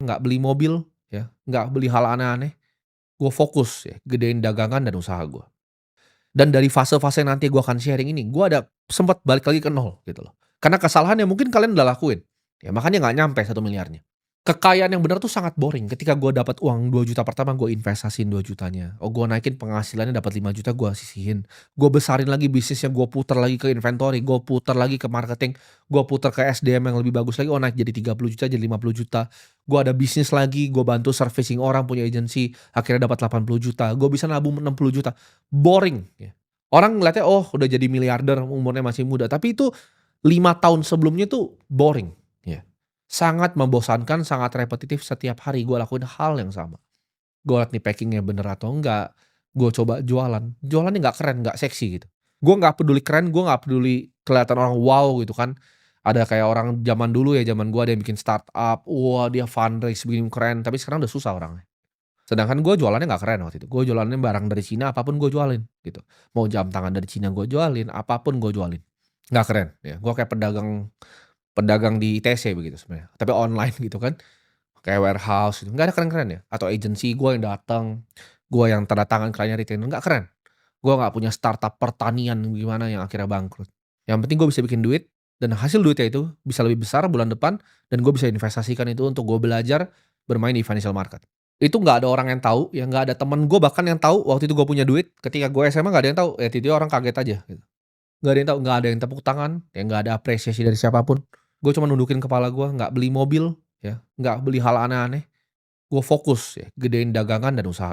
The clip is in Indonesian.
nggak beli mobil ya, nggak beli hal aneh-aneh, gue fokus ya gedein dagangan dan usaha gue. Dan dari fase-fase nanti gue akan sharing ini, gue ada sempet balik lagi ke nol gitu loh. Karena kesalahan yang mungkin kalian udah lakuin, ya makanya nggak nyampe 1 miliarnya. Kekayaan yang benar tuh sangat boring ketika gue dapat uang 2 juta pertama gue investasiin 2 jutanya, oh gue naikin penghasilannya dapat 5 juta gue sisihin, gue besarin lagi bisnisnya, gue puter lagi ke inventory, gue puter lagi ke marketing, gue puter ke SDM yang lebih bagus lagi, oh naik jadi 30 juta, jadi 50 juta. Gue ada bisnis lagi, gue bantu servicing orang punya agensi, akhirnya dapat 80 juta, gue bisa nabung 60 juta. Boring ya. Orang ngeliatnya, oh udah jadi miliarder umurnya masih muda, tapi itu 5 tahun sebelumnya tuh boring, ya. Sangat membosankan, sangat repetitif setiap hari gue lakuin hal yang sama. Gue liat nih packing-nya bener atau enggak, gue coba jualan, jualannya nggak keren, nggak seksi gitu. Gue nggak peduli keren, gue nggak peduli kelihatan orang wow gitu kan. Ada kayak orang zaman dulu ya, zaman gue ada yang bikin startup, wah dia fundraise begini keren, tapi sekarang udah susah orangnya. Sedangkan gue jualannya nggak keren waktu itu, gue jualannya barang dari Cina, apapun gue jualin gitu. Mau jam tangan dari Cina gue jualin, apapun gue jualin. Nggak keren ya, gue kayak pedagang pedagang di ITC begitu sebenarnya, tapi online gitu kan, kayak warehouse gitu, nggak ada keren-kerennya. Atau agensi gue yang datang, gue yang tanda tangan kliennya retainer, nggak keren. Gue nggak punya startup pertanian gimana yang akhirnya bangkrut. Yang penting gue bisa bikin duit, dan hasil duitnya itu bisa lebih besar bulan depan, dan gue bisa investasikan itu untuk gue belajar bermain di financial market. Itu nggak ada orang yang tahu, ya nggak ada temen gue bahkan yang tahu waktu itu gue punya duit, ketika gue SMA nggak ada yang tahu, ya tiba-tiba orang kaget aja gitu. Nggak ada yang tahu, nggak ada yang tepuk tangan, ya nggak ada apresiasi dari siapapun. Gue cuma nundukin kepala gue, nggak beli mobil, ya, nggak beli hal aneh-aneh. Gue fokus ya, gedein dagangan dan usaha.